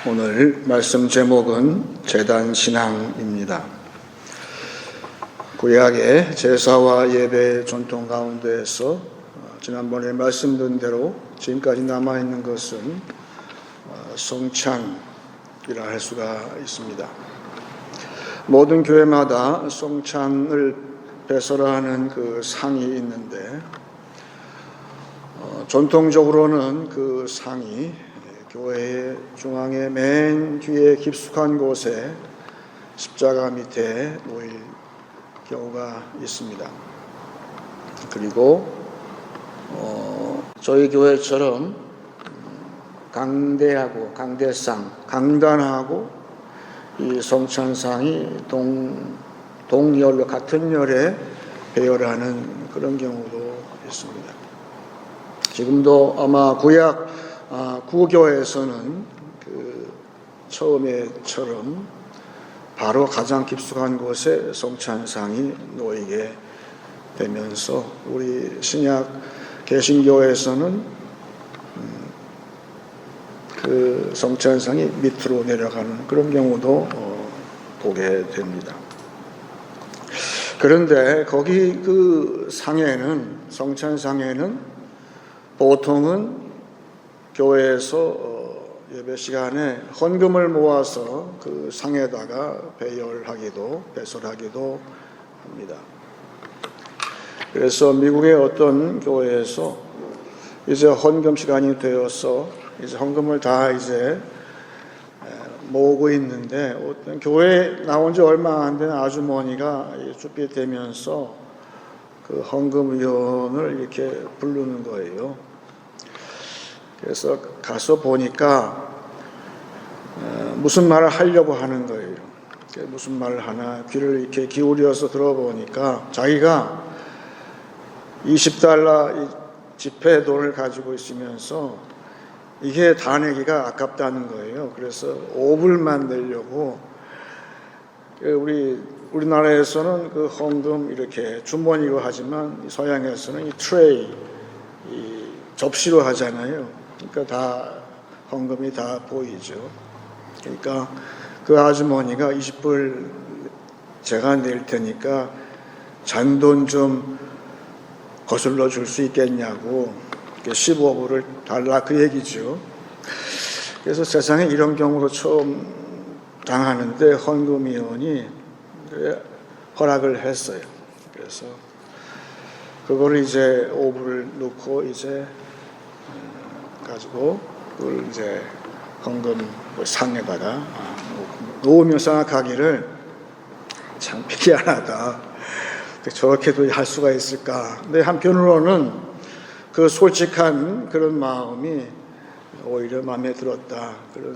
오늘 말씀 제목은 제단신앙입니다. 구약의 제사와 예배 전통 가운데에서 지난번에 말씀드린 대로 지금까지 남아있는 것은 성찬이라 할 수가 있습니다. 모든 교회마다 성찬을 배설하는 그 상이 있는데 전통적으로는 그 상이 교회의 중앙의 맨 뒤에 깊숙한 곳에 십자가 밑에 놓일 경우가 있습니다. 그리고 저희 교회처럼 강단하고 이 성찬상이 동열로 같은 열에 배열하는 그런 경우도 있습니다. 지금도 아마 구교에서는 그 처음에처럼 바로 가장 깊숙한 곳에 성찬상이 놓이게 되면서 우리 신약 개신교에서는 그 성찬상이 밑으로 내려가는 그런 경우도 보게 됩니다. 그런데 거기 그 성찬상에는 보통은 교회에서 예배 시간에 헌금을 모아서 그 상에다가 배설하기도 합니다. 그래서 미국의 어떤 교회에서 이제 헌금 시간이 되어서 이제 헌금을 다 이제 모으고 있는데 어떤 교회에 나온 지 얼마 안 된 아주머니가 쭈삣대면서 그 헌금위원을 이렇게 부르는 거예요. 그래서 가서 보니까 무슨 말을 하려고 하는 거예요. 무슨 말을 하나 귀를 이렇게 기울여서 들어보니까 자기가 $20 지폐 돈을 가지고 있으면서 이게 다 내기가 아깝다는 거예요. 그래서 5불만 내려고 우리나라에서는 그 헌금 이렇게 주머니로 하지만 서양에서는 이 트레이 이 접시로 하잖아요. 그러니까 다 헌금이 다 보이죠. 그러니까 그 아주머니가 20불 제가 낼 테니까 잔돈 좀 거슬러 줄 수 있겠냐고 15불을 달라 그 얘기죠. 그래서 세상에 이런 경우로 처음 당하는데 헌금위원이 허락을 했어요. 그래서 그거를 이제 5불을 넣고 이제 가지고 그걸 이제 헌금 상에다가 놓으며 생각하기를 참 희한하다. 저렇게도 할 수가 있을까. 근데 한편으로는 그 솔직한 그런 마음이 오히려 마음에 들었다. 그런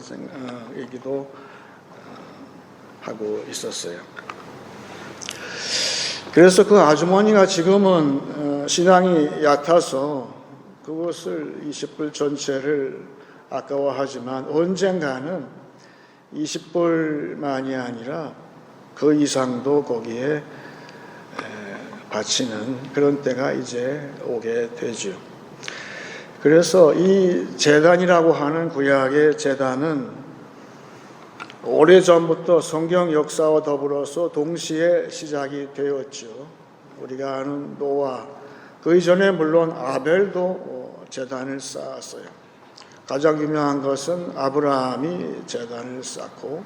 얘기도 하고 있었어요. 그래서 그 아주머니가 지금은 신앙이 얕아서 그것을 20불 전체를 아까워하지만 언젠가는 20불만이 아니라 그 이상도 거기에 바치는 그런 때가 이제 오게 되죠. 그래서 이 제단이라고 하는 구약의 제단은 오래전부터 성경 역사와 더불어서 동시에 시작이 되었죠. 우리가 아는 노아, 그 이전에 물론 아벨도 제단을 쌓았어요. 가장 유명한 것은 아브라함이 제단을 쌓고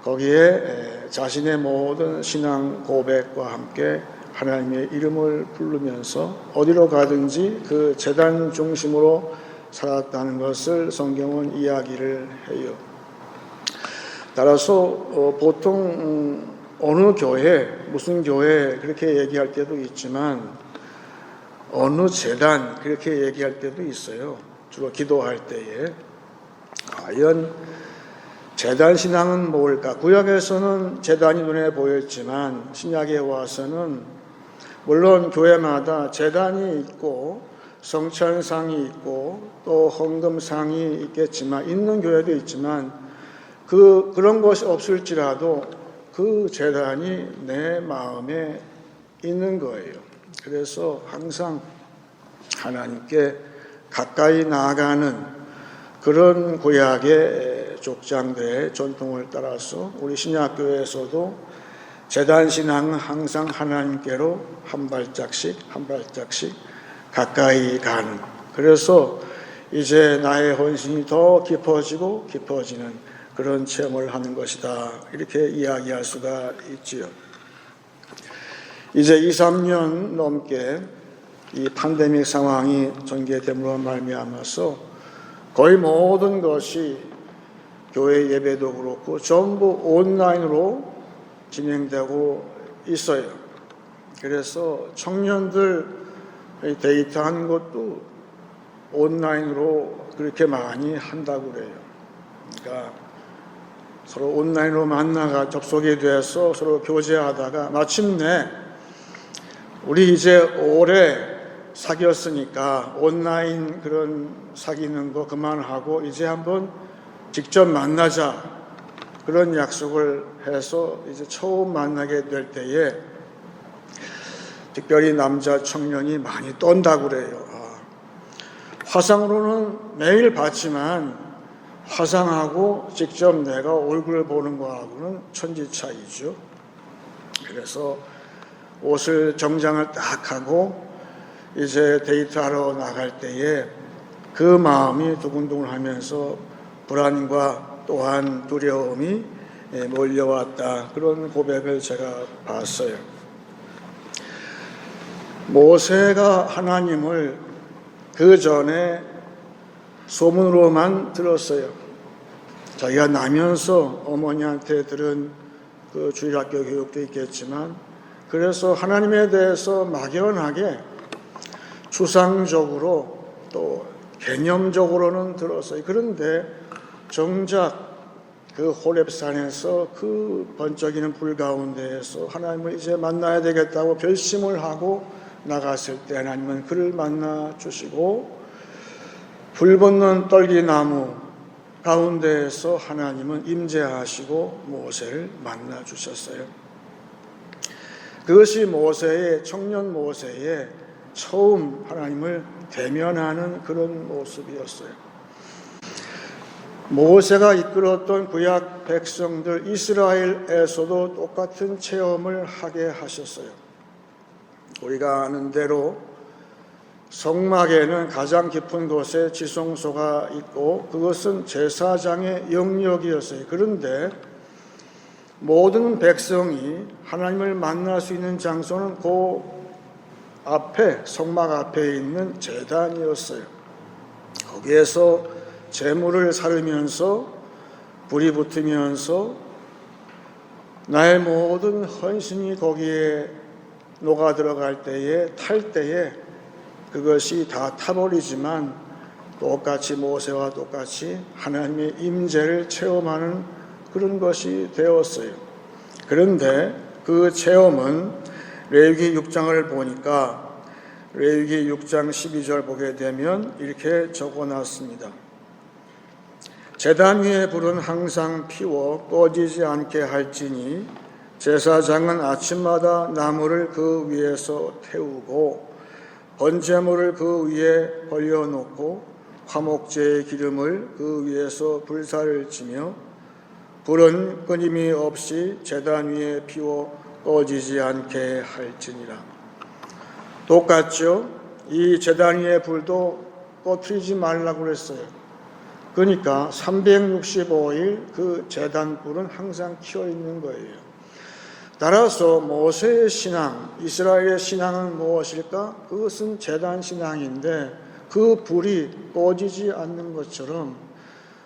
거기에 자신의 모든 신앙 고백과 함께 하나님의 이름을 부르면서 어디로 가든지 그 제단 중심으로 살았다는 것을 성경은 이야기를 해요. 따라서 보통 어느 교회, 무슨 교회 그렇게 얘기할 때도 있지만 어느 제단 그렇게 얘기할 때도 있어요. 주로 기도할 때에. 과연 제단 신앙은 뭘까? 구약에서는 제단이 눈에 보였지만 신약에 와서는 물론 교회마다 제단이 있고 성찬상이 있고 또 헌금상이 있겠지만 있는 교회도 있지만 그런 것이 없을지라도 그 제단이 내 마음에 있는 거예요. 그래서 항상 하나님께 가까이 나아가는 그런 구약의 족장들의 전통을 따라서 우리 신약교회에서도 제단 신앙은 항상 하나님께로 한 발짝씩 가까이 가는, 그래서 이제 나의 헌신이 더 깊어지고 깊어지는 그런 체험을 하는 것이다, 이렇게 이야기할 수가 있지요. 이제 2, 3년 넘게 이 팬데믹 상황이 전개됨으로 말미암아서 거의 모든 것이 교회 예배도 그렇고 전부 온라인으로 진행되고 있어요. 그래서 청년들 데이트하는 것도 온라인으로 그렇게 많이 한다고 그래요. 그러니까 서로 온라인으로 만나가 접속이 돼서 서로 교제하다가 마침내 우리 이제 오래 사귀었으니까 온라인 그런 사귀는 거 그만하고 이제 한번 직접 만나자, 그런 약속을 해서 이제 처음 만나게 될 때에 특별히 남자 청년이 많이 떤다고 그래요. 화상으로는 매일 봤지만 화상하고 직접 내가 얼굴을 보는 거하고는 천지 차이죠. 그래서 옷을 정장을 딱 하고 이제 데이트하러 나갈 때에 그 마음이 두근두근 하면서 불안과 또한 두려움이 몰려왔다, 그런 고백을 제가 봤어요. 모세가 하나님을 그 전에 소문으로만 들었어요. 자기가 나면서 어머니한테 들은 그 주일학교 교육도 있겠지만, 그래서 하나님에 대해서 막연하게 추상적으로 또 개념적으로는 들었어요. 그런데 정작 그 호렙산에서 그 번쩍이는 불 가운데에서 하나님을 이제 만나야 되겠다고 결심을 하고 나갔을 때 하나님은 그를 만나 주시고, 불 붙는 떨기나무 가운데에서 하나님은 임재하시고 모세를 만나 주셨어요. 그것이 모세의, 청년 모세의 처음 하나님을 대면하는 그런 모습이었어요. 모세가 이끌었던 구약 백성들 이스라엘에서도 똑같은 체험을 하게 하셨어요. 우리가 아는 대로 성막에는 가장 깊은 곳에 지성소가 있고 그것은 제사장의 영역이었어요. 그런데 모든 백성이 하나님을 만날 수 있는 장소는 그 앞에, 성막 앞에 있는 제단이었어요. 거기에서 제물을 사르면서 불이 붙으면서 나의 모든 헌신이 거기에 녹아 들어갈 때에, 탈 때에 그것이 다 타버리지만 똑같이 모세와 똑같이 하나님의 임재를 체험하는 그런 것이 되었어요. 그런데 그 체험은 레위기 6장을 보니까 레위기 6장 12절 보게 되면 이렇게 적어놨습니다. 제단 위에 불은 항상 피워 꺼지지 않게 할지니 제사장은 아침마다 나무를 그 위에서 태우고 번제물을 그 위에 벌려놓고 화목제의 기름을 그 위에서 불사를 지며 불은 끊임이 없이 제단 위에 피워 꺼지지 않게 할지니라. 똑같죠? 이 제단 위의 불도 꺼뜨리지 말라고 그랬어요. 그러니까 365일 그 제단 불은 항상 켜져 있는 거예요. 따라서 모세의 신앙, 이스라엘의 신앙은 무엇일까? 그것은 제단 신앙인데 그 불이 꺼지지 않는 것처럼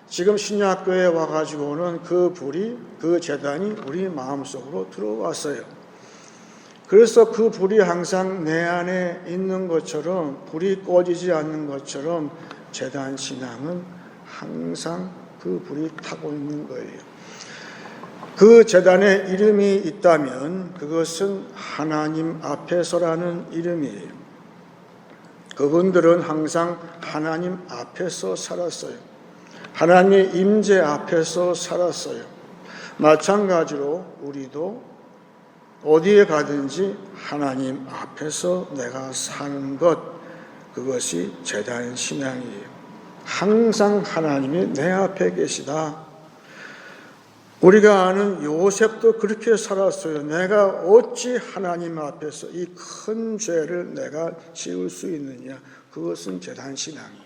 지금 신약교회에 와가지고는 그 불이, 그 제단이 우리 마음속으로 들어왔어요. 그래서 그 불이 항상 내 안에 있는 것처럼, 불이 꺼지지 않는 것처럼 제단 신앙은 항상 그 불이 타고 있는 거예요. 그 제단에 이름이 있다면 그것은 하나님 앞에서라는 이름이에요. 그분들은 항상 하나님 앞에서 살았어요. 하나님의 임재 앞에서 살았어요. 마찬가지로 우리도 어디에 가든지 하나님 앞에서 내가 사는 것, 그것이 제단 신앙이에요. 항상 하나님이 내 앞에 계시다. 우리가 아는 요셉도 그렇게 살았어요. 내가 어찌 하나님 앞에서 이 큰 죄를 내가 지을 수 있느냐. 그것은 재단신앙이에요.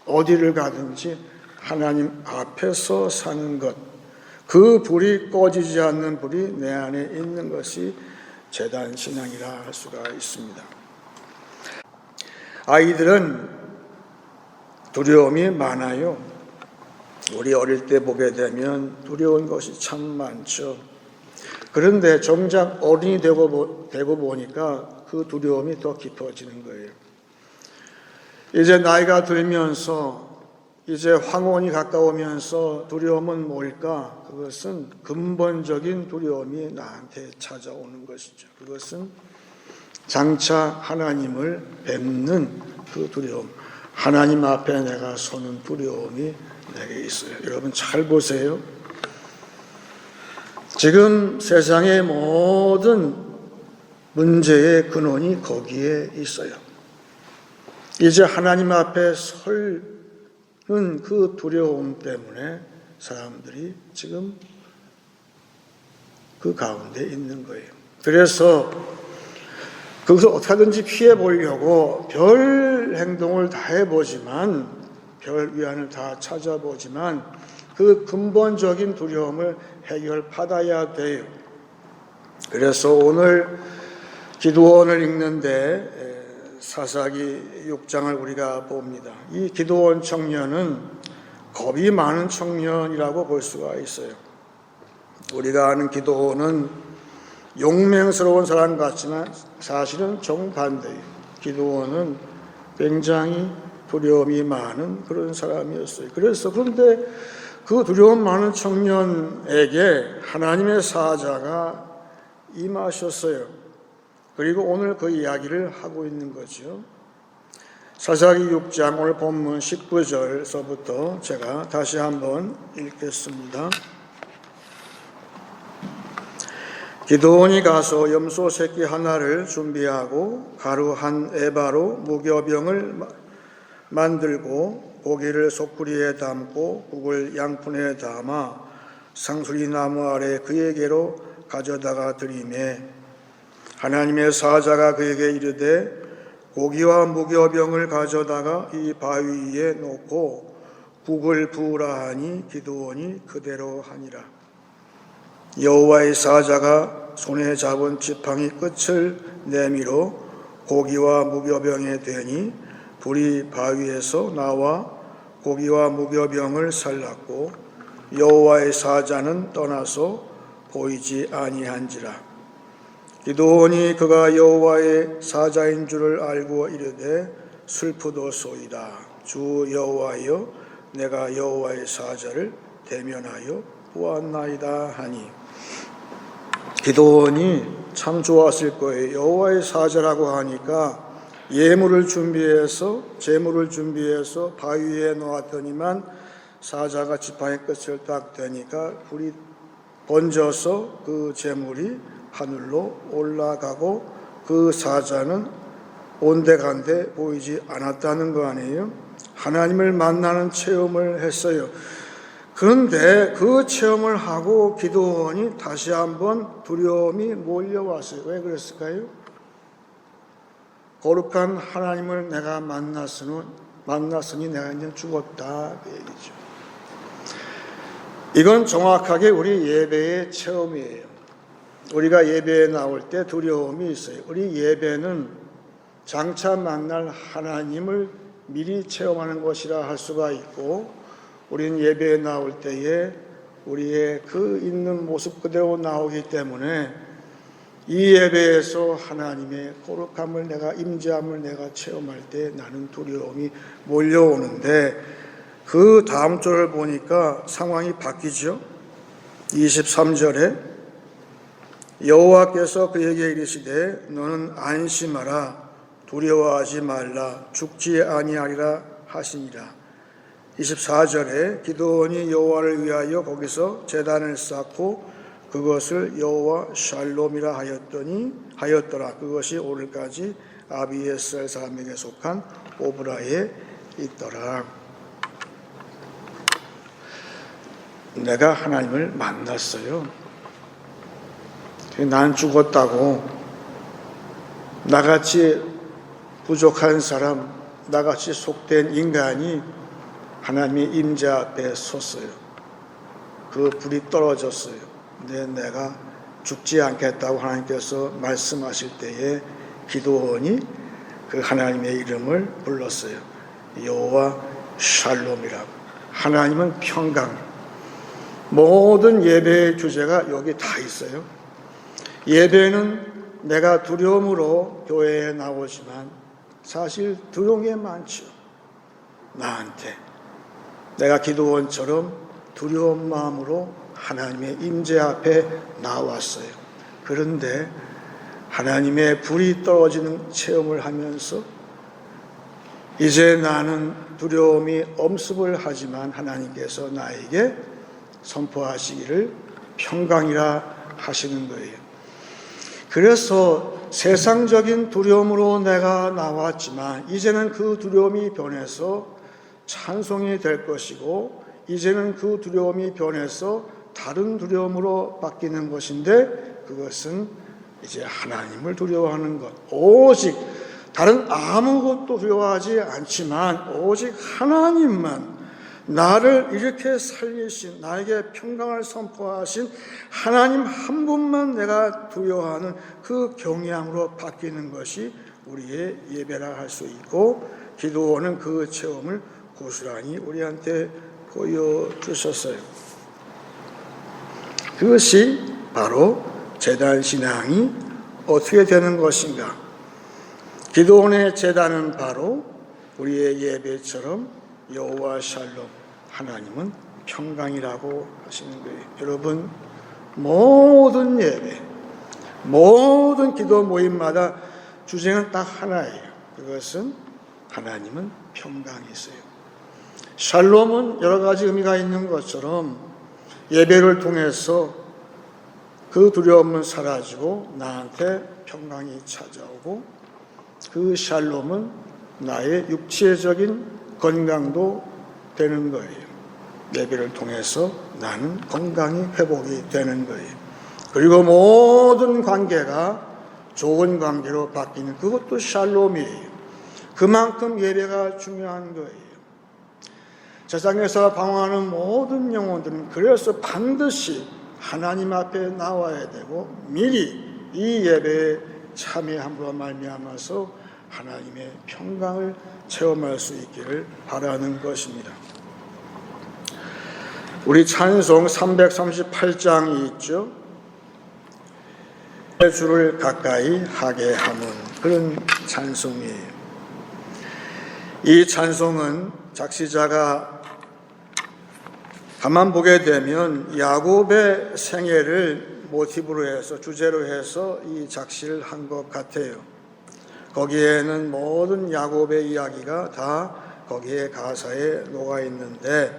어디를 가든지 하나님 앞에서 사는 것, 그 불이 꺼지지 않는 불이 내 안에 있는 것이 재단신앙이라 할 수가 있습니다. 아이들은 두려움이 많아요. 우리 어릴 때 보게 되면 두려운 것이 참 많죠. 그런데 정작 어른이 되고 보니까 그 두려움이 더 깊어지는 거예요. 이제 나이가 들면서 이제 황혼이 가까우면서 두려움은 뭘까? 그것은 근본적인 두려움이 나한테 찾아오는 것이죠. 그것은 장차 하나님을 뵙는 그 두려움, 하나님 앞에 내가 서는 두려움이 내게 있어요. 여러분 잘 보세요. 지금 세상의 모든 문제의 근원이 거기에 있어요. 이제 하나님 앞에 서는 그 두려움 때문에 사람들이 지금 그 가운데 있는 거예요. 그래서 그것을 어떻게든지 피해 보려고 별 행동을 다 해보지만, 별 위안을 다 찾아보지만 그 근본적인 두려움을 해결받아야 돼요. 그래서 오늘 기도원을 읽는데 사사기 6장을 우리가 봅니다. 이 기도원 청년은 겁이 많은 청년이라고 볼 수가 있어요. 우리가 아는 기도원은 용맹스러운 사람 같지만 사실은 정반대예요. 기도원은 굉장히 두려움이 많은 그런 사람이었어요. 그런데 그 두려움 많은 청년에게 하나님의 사자가 임하셨어요. 그리고 오늘 그 이야기를 하고 있는 거죠. 사사기 6장 오늘 본문 19절서부터 제가 다시 한번 읽겠습니다. 기드온이 가서 염소 새끼 하나를 준비하고 가루 한 에바로 무교병을 만들고 고기를 소쿠리에 담고 국을 양푼에 담아 상수리 나무 아래 그에게로 가져다가 드리매 하나님의 사자가 그에게 이르되 고기와 무교병을 가져다가 이 바위 위에 놓고 국을 부으라 하니 기드온이 그대로 하니라. 여호와의 사자가 손에 잡은 지팡이 끝을 내밀어 고기와 무교병에 대니 불이 바위에서 나와 고기와 무교병을 살랐고 여호와의 사자는 떠나서 보이지 아니한지라. 기드온이 그가 여호와의 사자인 줄을 알고 이르되 슬프도소이다. 주 여호와여, 내가 여호와의 사자를 대면하여 보았나이다 하니. 기드온이 참 좋았을 거예요. 여호와의 사자라고 하니까 예물을 준비해서 제물을 준비해서 바위 위에 놓았더니만 사자가 지팡이 끝을 딱 대니까 불이 번져서 그 제물이 하늘로 올라가고 그 사자는 온데간데 보이지 않았다는 거 아니에요? 하나님을 만나는 체험을 했어요. 그런데 그 체험을 하고 기드온이 다시 한번 두려움이 몰려왔어요. 왜 그랬을까요? 거룩한 하나님을 내가 만났으니 내가 이제 죽었다 그 얘기죠. 이건 정확하게 우리 예배의 체험이에요. 우리가 예배에 나올 때 두려움이 있어요. 우리 예배는 장차 만날 하나님을 미리 체험하는 것이라 할 수가 있고, 우리는 예배에 나올 때에 우리의 그 있는 모습 그대로 나오기 때문에 이 예배에서 하나님의 거룩함을 내가 임재함을 내가 체험할 때 나는 두려움이 몰려오는데, 그 다음 절을 보니까 상황이 바뀌죠. 23절에 여호와께서 그에게 이르시되 너는 안심하라, 두려워하지 말라, 죽지 아니하리라 하시니라. 24절에 기드온이 여호와를 위하여 거기서 제단을 쌓고 그것을 여호와 샬롬이라 하였더라. 그것이 오늘까지 아비에셀 사람에게 속한 오브라에 있더라. 내가 하나님을 만났어요. 난 죽었다고, 나같이 부족한 사람, 나같이 속된 인간이 하나님의 임재 앞에 섰어요. 그 불이 떨어졌어요. 근데 내가 죽지 않겠다고 하나님께서 말씀하실 때에 기도원이 그 하나님의 이름을 불렀어요. 여호와 샬롬이라고. 하나님은 평강. 모든 예배의 주제가 여기 다 있어요. 예배는 내가 두려움으로 교회에 나오지만 사실 두려운 게 많죠. 나한테. 내가 기도원처럼 두려운 마음으로 하나님의 임재 앞에 나왔어요. 그런데 하나님의 불이 떨어지는 체험을 하면서 이제 나는 두려움이 엄습을 하지만 하나님께서 나에게 선포하시기를 평강이라 하시는 거예요. 그래서 세상적인 두려움으로 내가 나왔지만 이제는 그 두려움이 변해서 찬송이 될 것이고 이제는 그 두려움이 변해서 다른 두려움으로 바뀌는 것인데 그것은 이제 하나님을 두려워하는 것. 오직 다른 아무것도 두려워하지 않지만 오직 하나님만, 나를 이렇게 살리신, 나에게 평강을 선포하신 하나님 한 분만 내가 두려워하는 그 경향으로 바뀌는 것이 우리의 예배라 할 수 있고 기도원은 그 체험을 고스란히 우리한테 보여주셨어요. 그것이 바로 제단 신앙이 어떻게 되는 것인가. 기도원의 제단은 바로 우리의 예배처럼 여호와 샬롬, 하나님은 평강이라고 하시는 거예요. 여러분, 모든 예배, 모든 기도 모임마다 주제는 딱 하나예요. 그것은 하나님은 평강이세요. 샬롬은 여러 가지 의미가 있는 것처럼 예배를 통해서 그 두려움은 사라지고 나한테 평강이 찾아오고 그 샬롬은 나의 육체적인 건강도 되는 거예요. 예배를 통해서 나는 건강이 회복이 되는 거예요. 그리고 모든 관계가 좋은 관계로 바뀌는 그것도 샬롬이에요. 그만큼 예배가 중요한 거예요. 세상에서 방황하는 모든 영혼들은 그래서 반드시 하나님 앞에 나와야 되고 미리 이 예배에 참여함으로 말미암아서 하나님의 평강을 체험할 수 있기를 바라는 것입니다. 우리 찬송 338장이 있죠. 주를 가까이 하게 하는 그런 찬송이에요. 이 찬송은 작시자가 가만 보게 되면 야곱의 생애를 모티브로 해서 주제로 해서 이 작시를 한 것 같아요. 거기에는 모든 야곱의 이야기가 다 거기에 가사에 녹아 있는데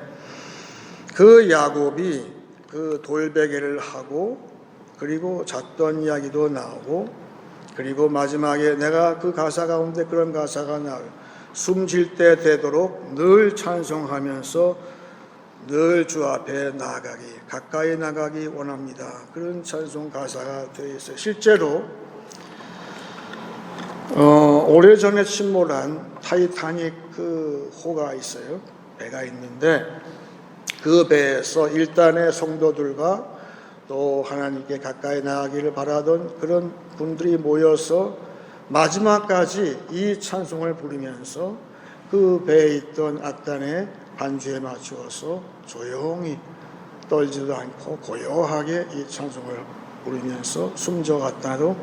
그 야곱이 그 돌베개를 하고 그리고 잤던 이야기도 나오고 그리고 마지막에 내가 그 가사 가운데 그런 가사가 나와요. 숨질 때 되도록 늘 찬송하면서 늘 주 앞에 나아가기, 가까이 나가기 원합니다. 그런 찬송 가사가 되어 있어요. 실제로 오래전에 침몰한 타이타닉 그 호가 있어요. 배가 있는데 그 배에서 일단의 성도들과 또 하나님께 가까이 나가기를 바라던 그런 분들이 모여서 마지막까지 이 찬송을 부르면서 그 배에 있던 악단의 반주에 맞추어서 조용히 떨지도 않고 고요하게 이 찬송을 부르면서 숨져갔다고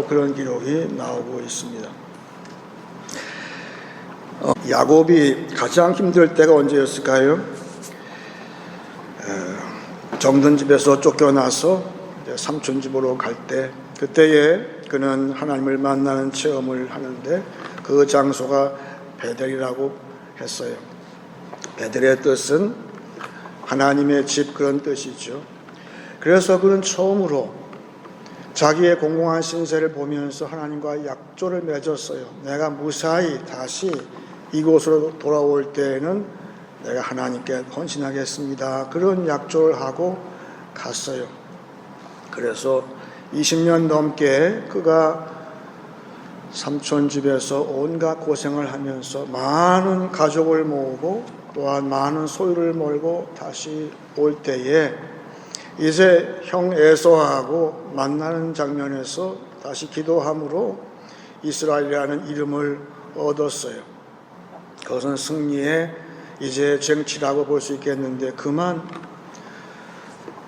그런 기록이 나오고 있습니다. 야곱이 가장 힘들 때가 언제였을까요? 정든 집에서 쫓겨나서 삼촌 집으로 갈 때, 그때에 그는 하나님을 만나는 체험을 하는데 그 장소가 베델이라고 했어요. 베델의 뜻은 하나님의 집 그런 뜻이죠. 그래서 그는 처음으로 자기의 공공한 신세를 보면서 하나님과 약조를 맺었어요. 내가 무사히 다시 이곳으로 돌아올 때에는 내가 하나님께 헌신하겠습니다. 그런 약조를 하고 갔어요. 그래서 20년 넘게 그가 삼촌 집에서 온갖 고생을 하면서 많은 가족을 모으고 또한 많은 소유를 몰고 다시 올 때에 이제 형 에서하고 만나는 장면에서 다시 기도함으로 이스라엘이라는 이름을 얻었어요. 그것은 승리의 이제 쟁취라고 볼 수 있겠는데, 그만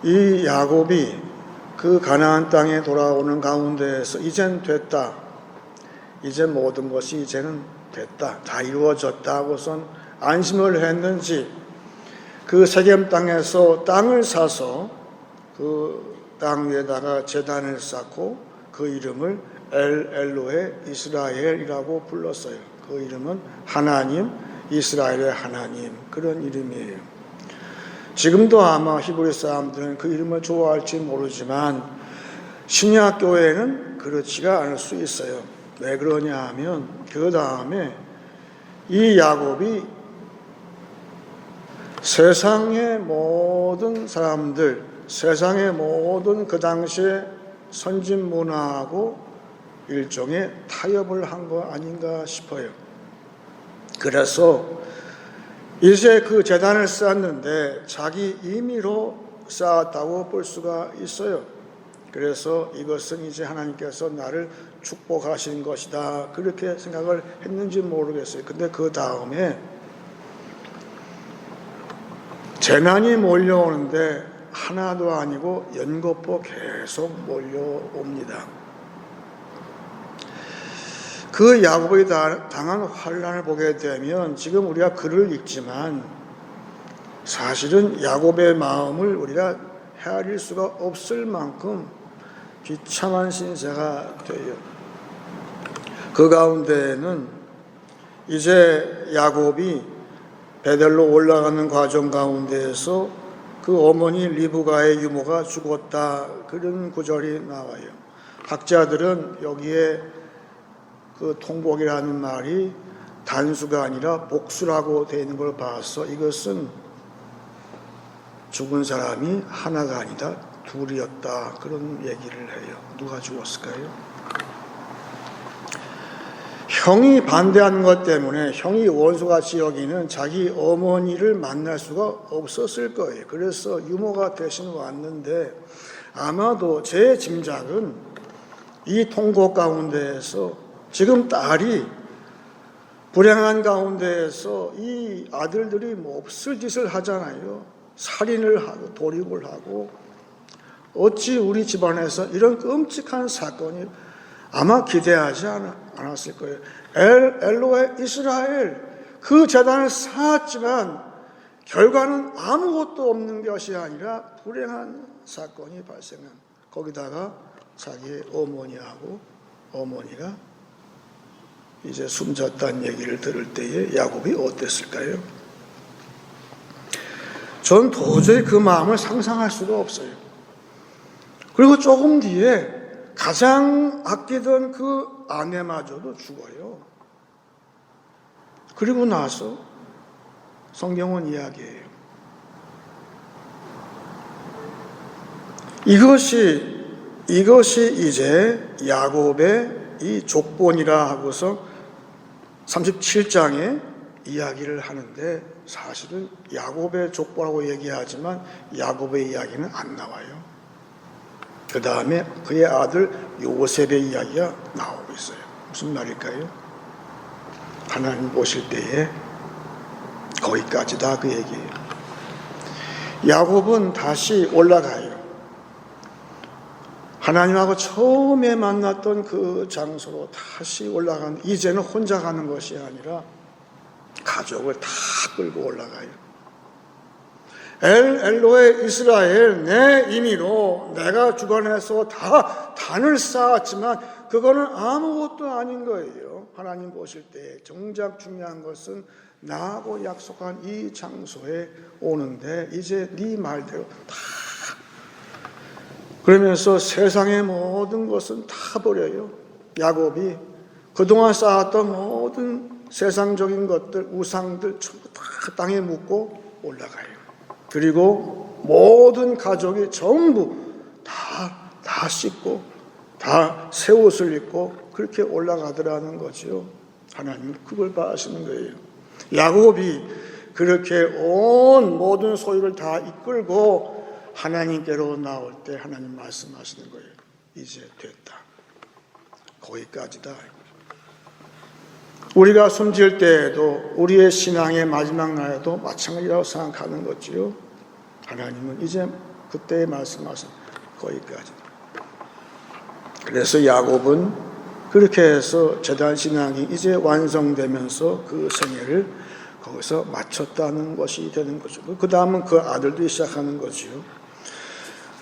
이 야곱이 그 가나안 땅에 돌아오는 가운데에서 이젠 됐다, 이제 모든 것이 이제는 됐다, 다 이루어졌다 하고선 안심을 했는지 그 세겜 땅에서 땅을 사서 그 땅 위에다가 제단을 쌓고 그 이름을 엘로헤 이스라엘이라고 불렀어요. 그 이름은 하나님, 이스라엘의 하나님, 그런 이름이에요. 지금도 아마 히브리 사람들은 그 이름을 좋아할지 모르지만 신약 교회는 그렇지가 않을 수 있어요. 왜 그러냐 하면 그 다음에 이 야곱이 세상의 모든 사람들, 세상의 모든 그 당시에 선진 문화하고 일종의 타협을 한 거 아닌가 싶어요. 그래서 이제 그 제단을 쌓았는데 자기 임의로 쌓았다고 볼 수가 있어요. 그래서 이것은 이제 하나님께서 나를 축복하신 것이다, 그렇게 생각을 했는지 모르겠어요. 근데 그 다음에 재난이 몰려오는데 하나도 아니고 연거푸 계속 몰려옵니다. 그 야곱이 당한 환난을 보게 되면 지금 우리가 글을 읽지만 사실은 야곱의 마음을 우리가 헤아릴 수가 없을 만큼 비참한 신세가 돼요. 그 가운데에는 이제 야곱이 베델로 올라가는 과정 가운데에서 그 어머니 리브가의 유모가 죽었다, 그런 구절이 나와요. 학자들은 여기에 그 통복이라는 말이 단수가 아니라 복수라고 되어 있는 걸 봐서 이것은 죽은 사람이 하나가 아니다 둘이었다, 그런 얘기를 해요. 누가 죽었을까요? 형이 반대하는 것 때문에 형이 원수같이 여기는 자기 어머니를 만날 수가 없었을 거예요. 그래서 유모가 대신 왔는데 아마도 제 짐작은 이 통곡 가운데에서 지금 딸이 불행한 가운데에서 이 아들들이 몹쓸 짓을 하잖아요. 살인을 하고 도륙을 하고, 어찌 우리 집안에서 이런 끔찍한 사건이 아마 기대하지 않았을 거예요. 엘로헤 이스라엘, 그 제단을 쌓았지만 결과는 아무것도 없는 것이 아니라 불행한 사건이 발생한, 거기다가 자기의 어머니가 이제 숨졌다는 얘기를 들을 때에 야곱이 어땠을까요? 전 도저히 그 마음을 상상할 수가 없어요. 그리고 조금 뒤에 가장 아끼던 그 아내마저도 죽어요. 그리고 나서 성경은 이야기해요. 이것이 이제 야곱의 이 족본이라 하고서 37장에 이야기를 하는데, 사실은 야곱의 족보라고 얘기하지만 야곱의 이야기는 안 나와요. 그 다음에 그의 아들 요셉의 이야기가 나오고 있어요. 무슨 말일까요? 하나님 보실 때에 거기까지 다 그 얘기예요. 야곱은 다시 올라가요. 하나님하고 처음에 만났던 그 장소로 다시 올라간, 이제는 혼자 가는 것이 아니라 가족을 다 끌고 올라가요. 엘로헤 이스라엘, 내 임의로 내가 주관해서 다 단을 쌓았지만 그거는 아무것도 아닌 거예요. 하나님 보실 때 정작 중요한 것은 나하고 약속한 이 장소에 오는데 이제 네 말대로 다, 그러면서 세상의 모든 것은 다 버려요. 야곱이 그동안 쌓았던 모든 세상적인 것들, 우상들 전부 다 땅에 묻고 올라가요. 그리고 모든 가족이 전부 다 씻고 다 새 옷을 입고 그렇게 올라가더라는 거죠. 하나님은 그걸 봐하시는 거예요. 야곱이 그렇게 온 모든 소유를 다 이끌고 하나님께로 나올 때 하나님 말씀하시는 거예요. 이제 됐다. 거기까지다. 우리가 숨질 때에도 우리의 신앙의 마지막 날에도 마찬가지라고 생각하는 거지요. 하나님은 이제 그때 말씀하신 거기까지. 그래서 야곱은 그렇게 해서 제단 신앙이 이제 완성되면서 그 생애를 거기서 마쳤다는 것이 되는 거죠. 그 다음은 그 아들들이 시작하는 거지요.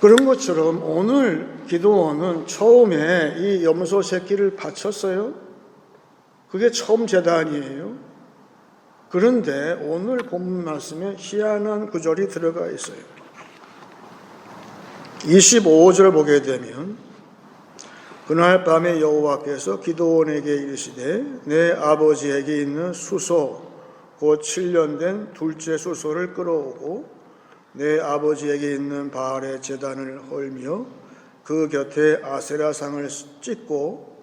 그런 것처럼 오늘 기도원은 처음에 이 염소 새끼를 바쳤어요. 그게 처음 제단이에요. 그런데 오늘 본문 말씀에 희한한 구절이 들어가 있어요. 25절 보게 되면 그날 밤에 여호와께서 기드온에게 이르시되 내 아버지에게 있는 수소 곧 7년 된 둘째 수소를 끌어오고 내 아버지에게 있는 바알의 제단을 헐며 그 곁에 아세라상을 찍고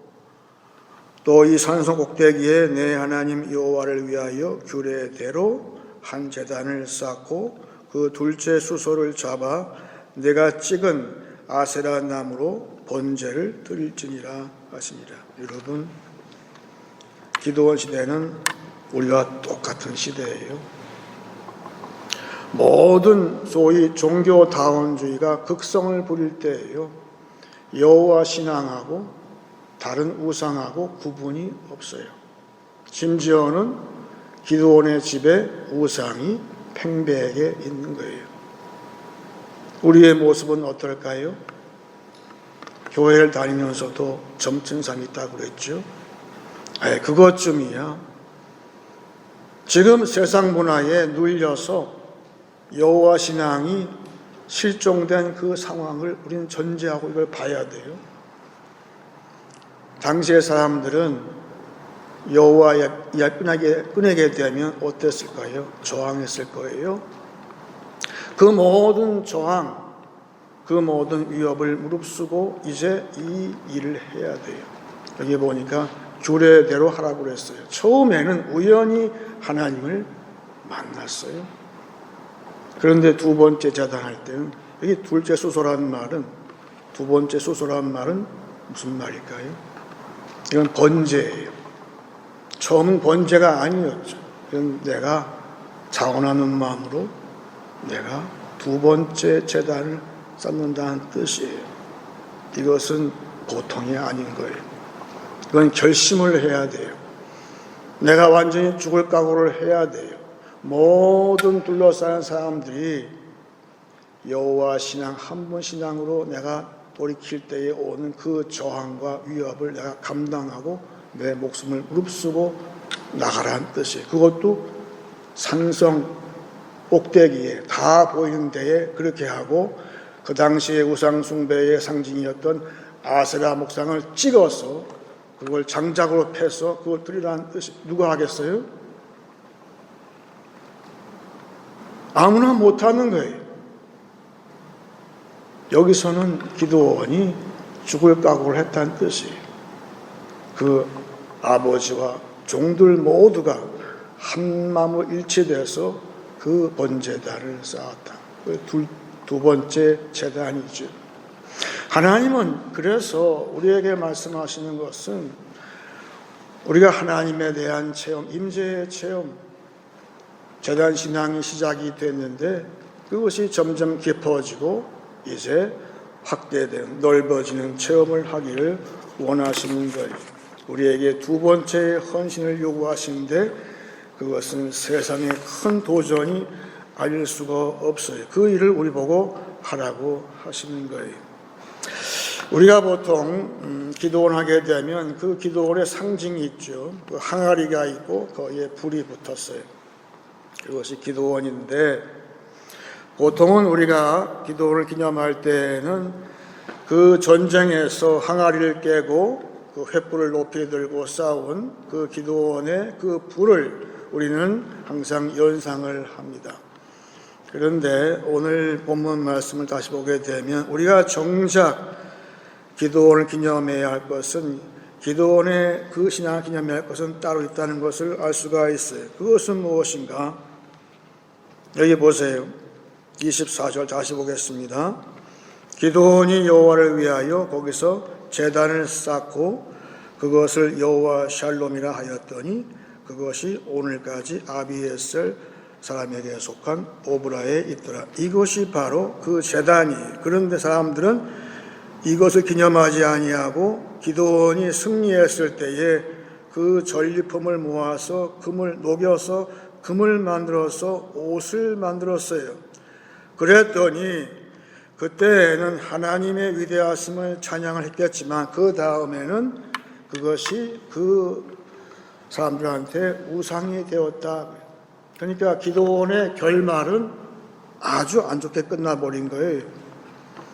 또 이 산성 꼭대기에 내 하나님 여호와를 위하여 규례대로 한 제단을 쌓고 그 둘째 수소를 잡아 내가 찍은 아세라 나무로 번제를 드릴지니라 하시니라. 여러분, 기드온 시대는 우리와 똑같은 시대예요. 모든 소위 종교다원주의가 극성을 부릴 때예요. 여호와 신앙하고 다른 우상하고 구분이 없어요. 심지어는 기드온의 집에 우상이 팽배하게 있는 거예요. 우리의 모습은 어떨까요? 교회를 다니면서도 점층상이 있다고 그랬죠. 그것쯤이야. 지금 세상 문화에 눌려서 여호와 신앙이 실종된 그 상황을 우리는 전제하고 이걸 봐야 돼요. 당시의 사람들은 여호와 끊게 되면 어땠을까요? 저항했을 거예요. 그 모든 저항, 그 모든 위협을 무릅쓰고 이제 이 일을 해야 돼요. 여기 보니까 규례대로 하라고 그랬어요. 처음에는 우연히 하나님을 만났어요. 그런데 두 번째 제단할 때는 여기 둘째 수소라는 말은 두 번째 수소라는 말은 무슨 말일까요? 이건 번제예요. 처음은 번제가 아니었죠. 이건 내가 자원하는 마음으로 내가 두 번째 제단을 쌓는다는 뜻이에요. 이것은 보통이 아닌 거예요. 이건 결심을 해야 돼요. 내가 완전히 죽을 각오를 해야 돼요. 모든 둘러싸인 사람들이 여호와 신앙 한 분 신앙으로 내가 돌이킬 때에 오는 그 저항과 위협을 내가 감당하고 내 목숨을 무릅쓰고 나가라는 뜻이에요. 그것도 산성 꼭대기에 다 보이는 데에 그렇게 하고 그 당시에 우상 숭배의 상징이었던 아세라 목상을 찍어서 그걸 장작으로 패서 그걸 드리라는 뜻이 누가 하겠어요? 아무나 못하는 거예요. 여기서는 기드온이 죽을 각오를 했다는 뜻이에요. 그 아버지와 종들 모두가 한마음으로 일치돼서 그 번제단을 쌓았다. 두 번째 제단이죠. 하나님은 그래서 우리에게 말씀하시는 것은 우리가 하나님에 대한 체험, 임재의 체험, 제단 신앙이 시작이 됐는데 그것이 점점 깊어지고 이제 확대되는 넓어지는 체험을 하기를 원하시는 거예요. 우리에게 두 번째 헌신을 요구하시는데 그것은 세상의 큰 도전이 아닐 수가 없어요. 그 일을 우리 보고 하라고 하시는 거예요. 우리가 보통 기도원 하게 되면 그 기도원의 상징이 있죠. 그 항아리가 있고 거기에 불이 붙었어요. 그것이 기도원인데 보통은 우리가 기도원을 기념할 때는 그 전쟁에서 항아리를 깨고 그 횃불을 높이 들고 싸운 그 기도원의 그 불을 우리는 항상 연상을 합니다. 그런데 오늘 본문 말씀을 다시 보게 되면 우리가 정작 기도원을 기념해야 할 것은, 기도원의 그 신앙을 기념해야 할 것은 따로 있다는 것을 알 수가 있어요. 그것은 무엇인가? 여기 보세요. 24절 다시 보겠습니다. 기도원이 여호와를 위하여 거기서 제단을 쌓고 그것을 여호와 샬롬이라 하였더니 그것이 오늘까지 아비에셀 사람에게 속한 오브라에 있더라. 이것이 바로 그 제단이에요. 그런데 사람들은 이것을 기념하지 아니하고 기도원이 승리했을 때에 그 전리품을 모아서 금을 녹여서 금을 만들어서 옷을 만들었어요. 그랬더니 그때는 하나님의 위대하심을 찬양을 했겠지만 그 다음에는 그것이 그 사람들한테 우상이 되었다. 그러니까 기도원의 결말은 아주 안 좋게 끝나버린 거예요.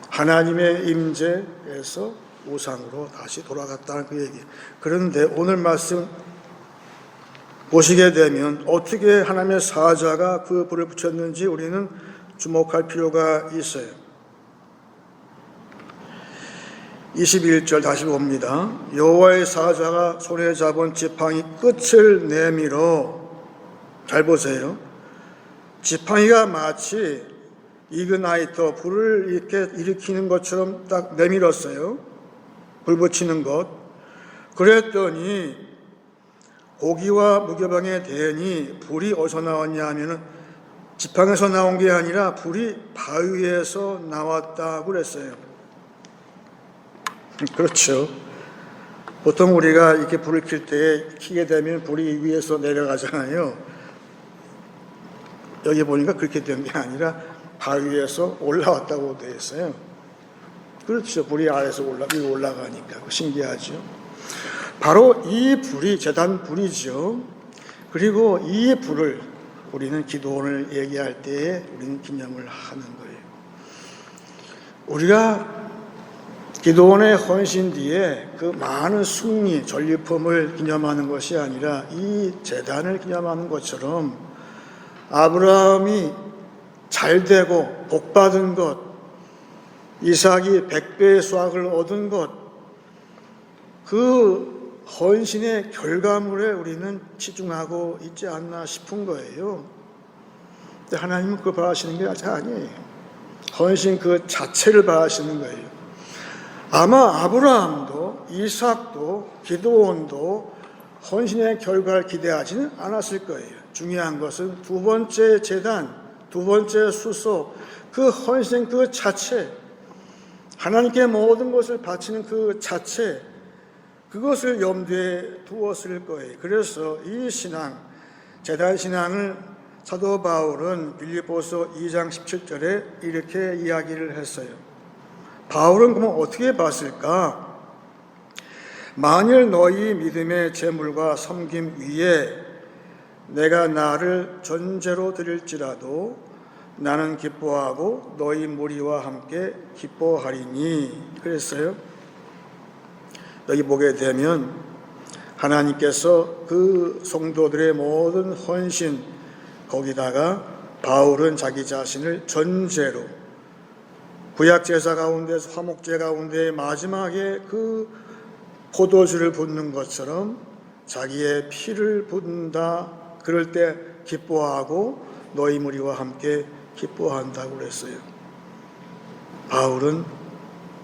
하나님의 임재에서 우상으로 다시 돌아갔다는 그 얘기. 그런데 오늘 말씀 보시게 되면 어떻게 하나님의 사자가 그 불을 붙였는지 우리는 주목할 필요가 있어요. 21절 다시 봅니다. 여호와의 사자가 손에 잡은 지팡이 끝을 내밀어, 잘 보세요. 지팡이가 마치 이그나이터, 불을 이렇게 일으키는 것처럼 딱 내밀었어요. 불 붙이는 것. 그랬더니 고기와 무교병에 대니 불이 어디서 나왔냐 하면은 지팡이에서 나온 게 아니라 불이 바위에서 나왔다고 그랬어요. 그렇죠. 보통 우리가 이렇게 불을 켜게 되면 불이 위에서 내려가잖아요. 여기 보니까 그렇게 된 게 아니라 바위에서 올라왔다고 되어 있어요. 그렇죠. 불이 아래에서 위로 올라가니까. 신기하죠. 바로 이 불이 제단 불이죠. 그리고 이 불을 우리는 기도원을 얘기할 때에 우리는 기념을 하는 거예요. 우리가 기도원의 헌신 뒤에 그 많은 승리, 전리품을 기념하는 것이 아니라 이 제단을 기념하는 것처럼 아브라함이 잘되고 복받은 것, 이삭이 100배의 수확을 얻은 것, 그 헌신의 결과물에 우리는 치중하고 있지 않나 싶은 거예요. 근데 하나님은 그걸 바라시는 게 아니에요. 헌신 그 자체를 바라시는 거예요. 아마 아브라함도 이삭도 기드온도 헌신의 결과를 기대하지는 않았을 거예요. 중요한 것은 두 번째 제단, 두 번째 수소, 그 헌신 그 자체, 하나님께 모든 것을 바치는 그 자체, 그것을 염두에 두었을 거예요. 그래서 이 신앙, 제단 신앙을 사도 바울은 빌립보서 2장 17절에 이렇게 이야기를 했어요. 바울은 그러면 어떻게 봤을까? 만일 너희 믿음의 제물과 섬김 위에 내가 나를 전제로 드릴지라도 나는 기뻐하고 너희 무리와 함께 기뻐하리니 그랬어요. 여기 보게 되면 하나님께서 그 성도들의 모든 헌신, 거기다가 바울은 자기 자신을 전제로, 구약제사 가운데서 화목제 가운데 마지막에 그 포도주를 붓는 것처럼 자기의 피를 붓는다. 그럴 때 기뻐하고 너희 무리와 함께 기뻐한다고 그랬어요. 바울은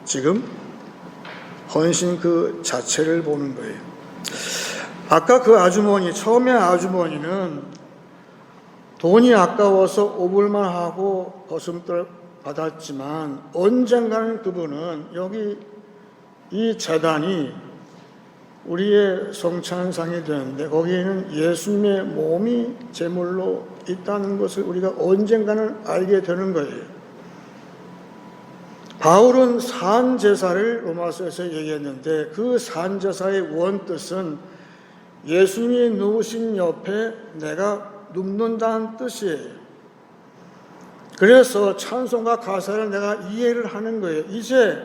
지금 헌신 그 자체를 보는 거예요. 아까 그 아주머니, 처음에 아주머니는 돈이 아까워서 오불만 하고 거슴돌 받았지만 언젠가는 그분은 여기 이 제단이 우리의 성찬상이 되는데 거기에는 예수님의 몸이 제물로 있다는 것을 우리가 언젠가는 알게 되는 거예요. 바울은 산제사를 로마서에서 얘기했는데 그 산제사의 원뜻은 예수님이 누우신 옆에 내가 눕는다는 뜻이에요. 그래서 찬송과 가사를 내가 이해를 하는 거예요. 이제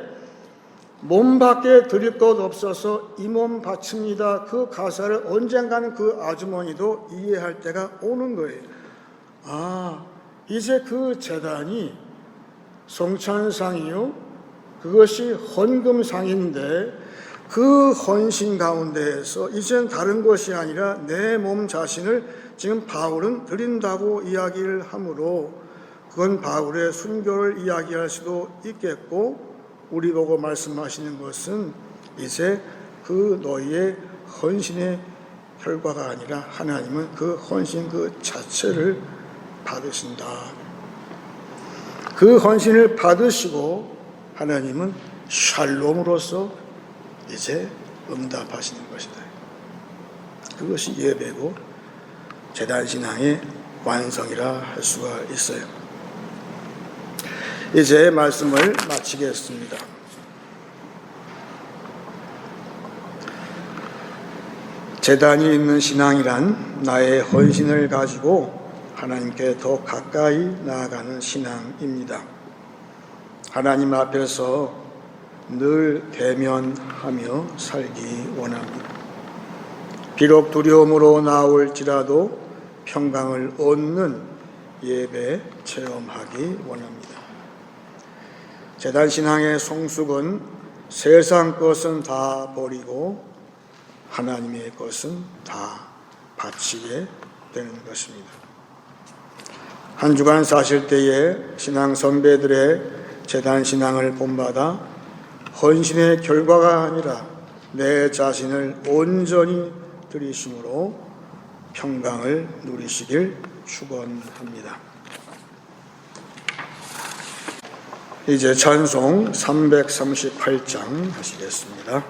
몸밖에 드릴 것 없어서 이 몸 바칩니다. 그 가사를 언젠가는 그 아주머니도 이해할 때가 오는 거예요. 아, 이제 그 제단이 성찬상이요, 그것이 헌금상인데 그 헌신 가운데에서 이젠 다른 것이 아니라 내 몸 자신을 지금 바울은 드린다고 이야기를 하므로 그건 바울의 순교를 이야기할 수도 있겠고, 우리 보고 말씀하시는 것은 이제 그 너희의 헌신의 결과가 아니라 하나님은 그 헌신 그 자체를 받으신다. 그 헌신을 받으시고 하나님은 샬롬으로서 이제 응답하시는 것이다. 그것이 예배고 제단신앙의 완성이라 할 수가 있어요. 이제 말씀을 마치겠습니다. 제단이 있는 신앙이란 나의 헌신을 가지고 하나님께 더 가까이 나아가는 신앙입니다. 하나님 앞에서 늘 대면하며 살기 원합니다. 비록 두려움으로 나올지라도 평강을 얻는 예배 체험하기 원합니다. 제단신앙의 성숙은 세상 것은 다 버리고 하나님의 것은 다 바치게 되는 것입니다. 한 주간 사실 때에 신앙 선배들의 제단신앙을 본받아 헌신의 결과가 아니라 내 자신을 온전히 드리심으로 평강을 누리시길 축원합니다. 이제 찬송 338장 하시겠습니다.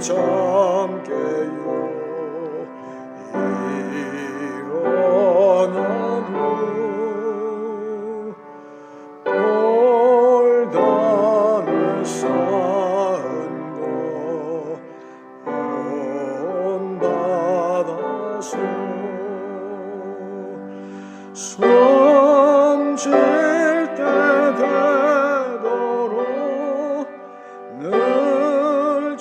젊게요 일어나무 돌담에 쌓은 거 온받아서 손질 때 되도록 늘